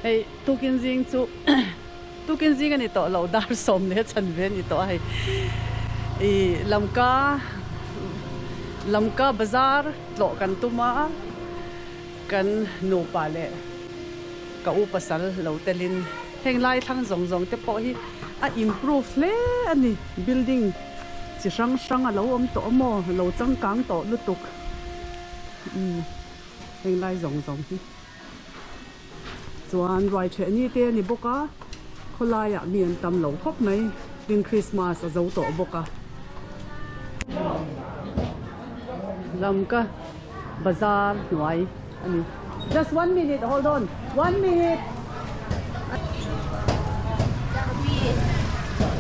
Hey, tukin zing chu tukin zing ani to lo dar som ne chan ven ni to ai Lamka bazar tlawh kan tuma kan nu pa le ka upasal lo telin heng lai thang zong zong te po hi a improve le ani building chi sang sang a lo om to mo lo chang kang to lutuk heng lai zong zong hi chuan right the ni te ni boka kholaya mian tam lo khop mai din Christmas a zo to boka Lamka bazar nuai ani just 1 minute, hold on 1 minute.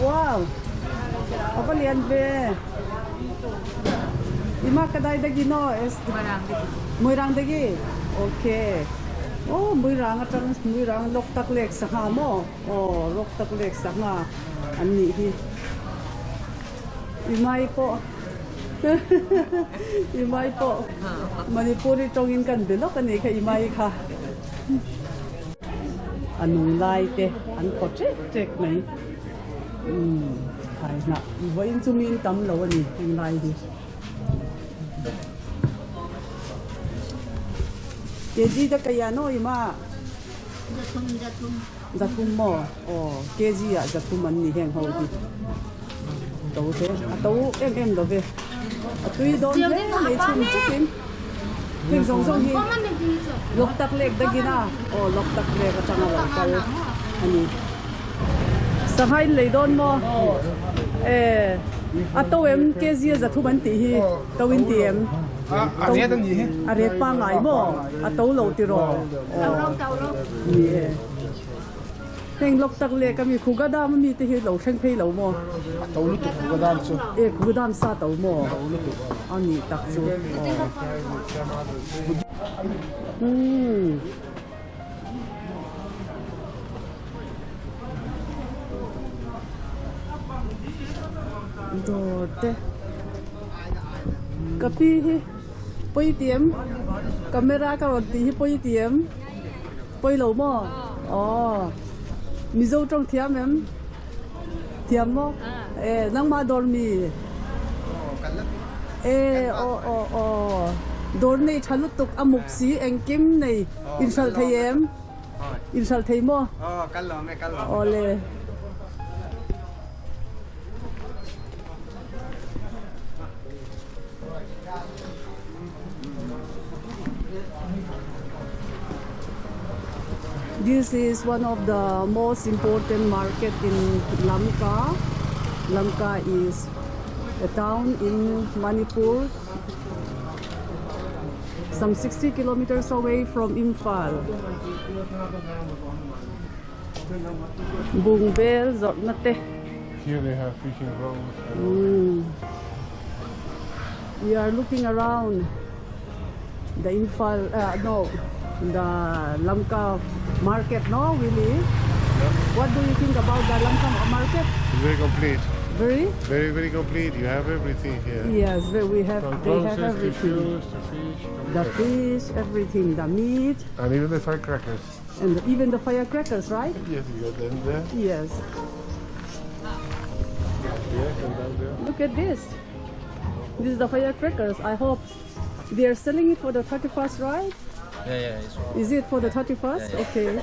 Wow, apa lian be ima kadai dagi no es muirang dagi okay. Oh muirang atang muirang lok tak lek sa mo oh lok tak lek sa nga ani hi imai po imai po Manipuri tongin kan bilok ani ka imai ka anong lai te an ko check mai hay na iwain sumin tam lo ani ang lai di kg da kaya no ima jathum mo oh kg ya jathum an ni heng ho di to te atau em do ve atui don ve nei chum chikin thing song song hi lok tak lek da gina oh lok tak lek atanga wa kal ani sahai le don mo atau em kg jathum an ti hi tawin ti em Are dan ni are pa ngai mo atau lo ti ro ni heng lok tak le kami khuga da mi te hi lo theng phei lo mo tàu lút tụt cái đam chứ khuga dam sa tau mo ani tak chu đồ te kapi hi poi tiam camera ka ron ti hi poi tiam poi lo mo Mizo trong thiam em thiam mo nang ma dormi dor nei thalut tuk amuk si engkim nei insal thei em insal thei mo kan lo me kan lo ole This is one of the most important market in Lamka. Lamka is a town in Manipur, some 60 kilometers away from Imphal. Bungbel zotnate. Here they have fishing boats. We are looking around the Imphal, the Lamka market, no, really? Yeah. What do you think about the Lamka market? It's very complete. Very complete. You have everything here. yes, they have From everything. shoes to fish. The fish, everything, the meat, And even the firecrackers. and even the firecrackers, right? Yes, you got them there. Yes. Yes, and down there. Look at this. This is the firecrackers. I hope they are selling it for the 31st, right? Yeah, Is it for the 31st? Yeah. Okay.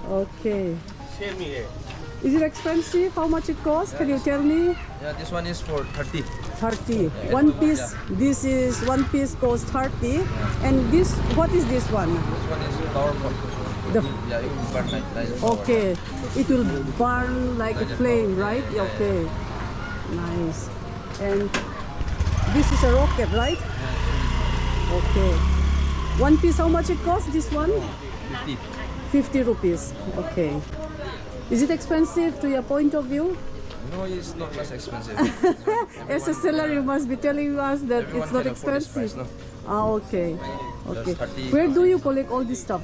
Okay. Share me here. Is it expensive? How much it costs? Can you tell me? Yeah, this one is for 30. 30. One piece. This is one piece costs 30. And this, what is this one? This one is flower pot. The- Yeah, it will burn like flower. Okay. It will burn like a flame, right? Okay. Nice. And this is a rocket, right? Okay. One piece, how much it costs? This one? 50. 50 rupees. Okay. Is it expensive to your point of view? No, it's not much expensive. As a seller, you must be telling us that Everyone it's not can afford this expensive. price, no? Ah, okay. Okay. Just 30. Where do you collect all this stuff?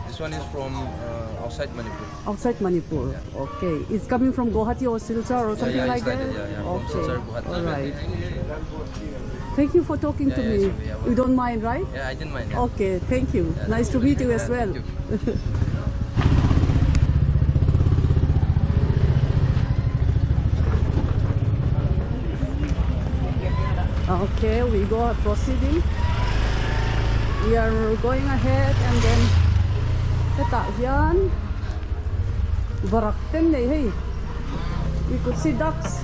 This one is from outside Manipur. Outside Manipur. Okay. It's coming from Guwahati or Silchar or something like it's that? yeah. From Okay. Silchar, Guwahati. All right. Thank you for talking to Yeah, me. it's okay, yeah. You don't mind, right? Yeah, I didn't mind. Yeah. Okay, thank you. Yeah, Nice to meet you as yeah, well. thank Okay, we go proceeding. We are going ahead and then kita yan barakten ne hey. We could see ducks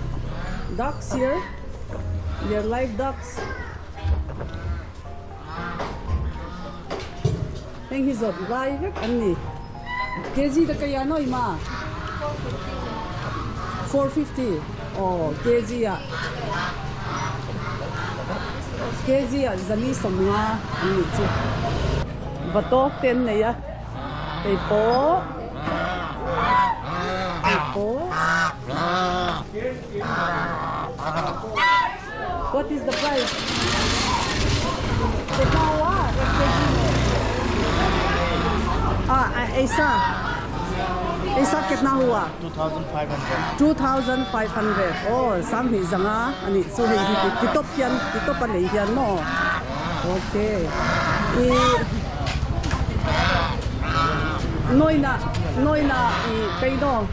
here. They are live ducks. Thank you so live ani kg da kaya no ima 450 oh kg ya kg zali somnga ani chi batok ten ne ya kay po what is the price ketawa ऐसा कितना हुआ 2,500 oh sam hi zanga ani so hi kitop pa le hian mo okay noina I kaido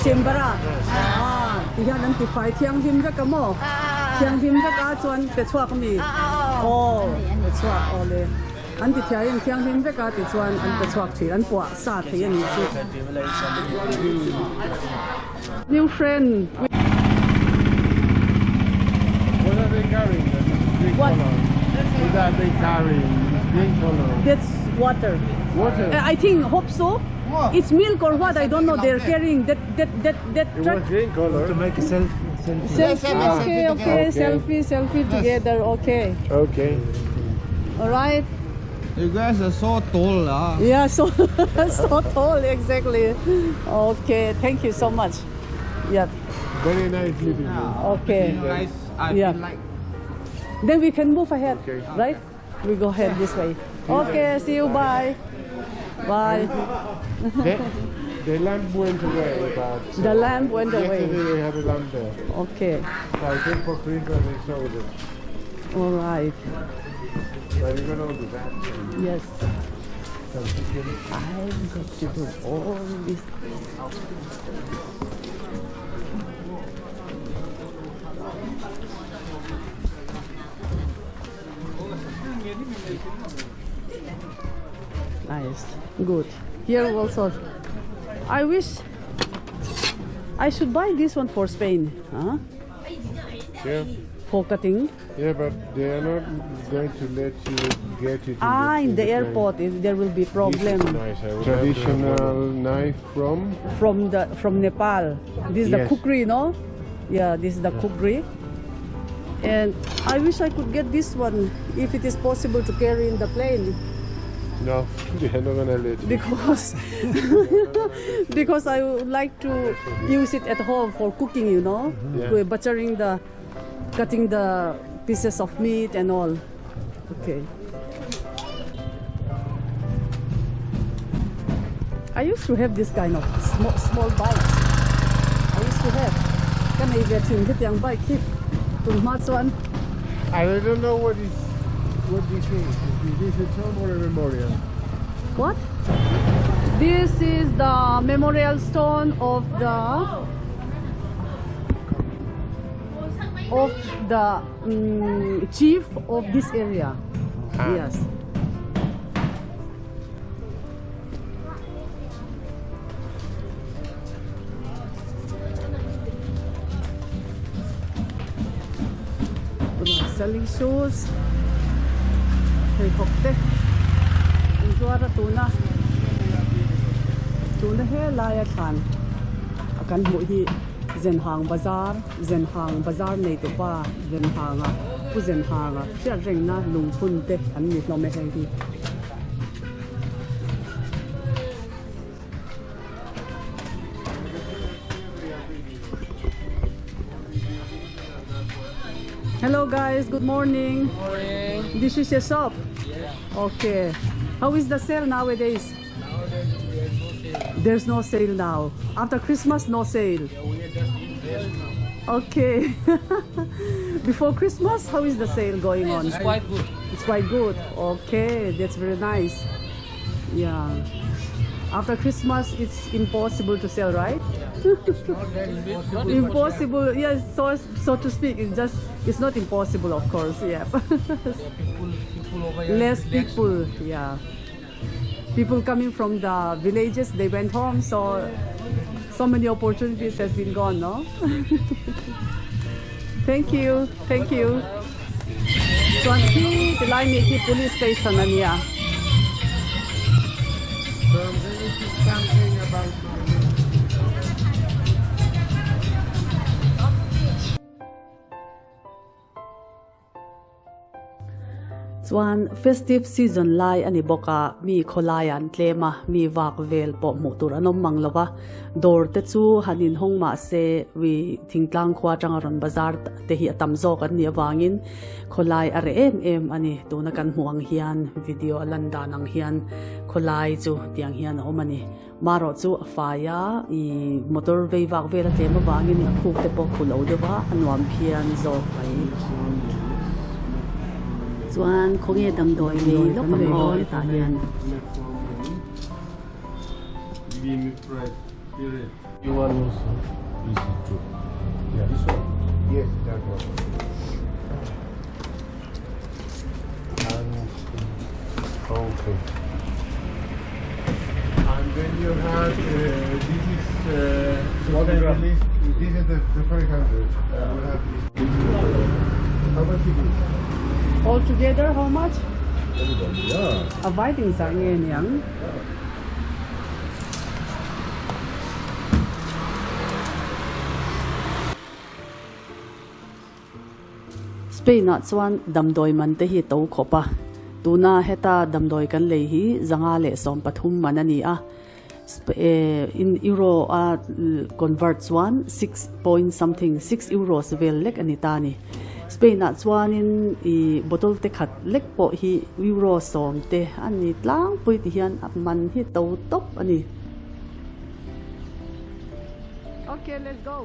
sembara hian an ti fai thiang him ra kamo thiang him ra ka chuan pe chua kami oh pe chua ole an ti thiang him ra ka ti chuan an pe chuak thi an puah sa thei ani chu new friend What are they carrying? Green What? color. What are they carrying? Green color. that's water. Water. I think hope so. It's milk or what? I don't know. They're carrying that It truck. was green color. To make a selfie. Selfie. Okay. Okay. Selfie together. Okay. Okay. All right. You guys are so tall, Yeah. So so tall. Exactly. Okay. Thank you so much. Yeah. Very nice meeting you. Okay. Nice. I Yeah. feel like Then we can move ahead. Okay. Right? We go ahead this way. Okay. See you. Bye. Bye. The lamp went away, but The lamp went away. yesterday they had a lamp there. Okay. So I think for Christmas they sold it. All right. But you're gonna do that. Yes. So chicken. I've got to do all this. Nice. Good. Here also. I wish I should buy this one for Spain. Huh? Yeah. For cutting. Yeah, but they are not going to let you get it. In the plane. airport, if there will be This problem. is nice. I would traditional knife from. From Nepal. This is the Yes. kukri, no? Yeah, this is the kukri. And I wish I could get this one if it is possible to carry in the plane No, they are not gonna let you. because because I would like to use it at home for cooking, you know, Yeah. We're cutting the pieces of meat and all. Okay. I used to have this kind of small bikes. I used to have. Can I get him hit young bike keep to match one? I don't know what this is. Is this a tomb or a memorial? What? This is the memorial stone of the chief of this area. Yes. Selling shoes. Hey, hokte. Injuara tuna he laya khan. Akan mo hi zenhang bazar nei to pa zenhang pu zenhang sia reng na lungpun te an mi lo me heng hi. Hello guys, good morning. Morning. This is your shop? Yeah. Okay. How is the sale nowadays? Nowadays There's no sale now. After Christmas, no sale. Okay. Before Christmas, how is the sale going on? It's quite good. It's quite good. Okay, that's very nice. Yeah. After Christmas, it's impossible to sell, right? Impossible. Yes, so to speak. It's not impossible, of course. Yeah. People over here. Less people. Yeah. People coming from the villages, they went home, so many opportunities has been gone, no? Thank you. Thank you. So, the line is police station niya. So I'm going to keep something about Chuan festive season lai ani boka mi kholayan tlema mi wak vel po mutur anom manglawa dor te chu hanin hongma se wi thingtlang khwa changaron bazar te hi atamzo kan ni awangin kholai are em ani tuna kan huang hian video alanda nang hian kholai chu tiang hian omani maro chu afaya I motor ve wak vel tlema wangin khuk te po khulo dewa anwam phian zo pai Chuan khonge damdoi ni lokam ta hian You want also easy too. Yeah. This one? Yes, that one. Okay. And then you have this is this is the 500. We have this. How much it is? all together how much Yeah. avoiding sa ngayon yang Spain na chuan damdoi man te hi to khopa tuna heta damdoi kan le hi zanga le som pathum manani a in euro converts one 6 point something 6 euros vel lek anita ni Spain na chuan in I bottle te khat lek po hi euro som te ani tlang pui ti hian man hi to top ani Okay, let's go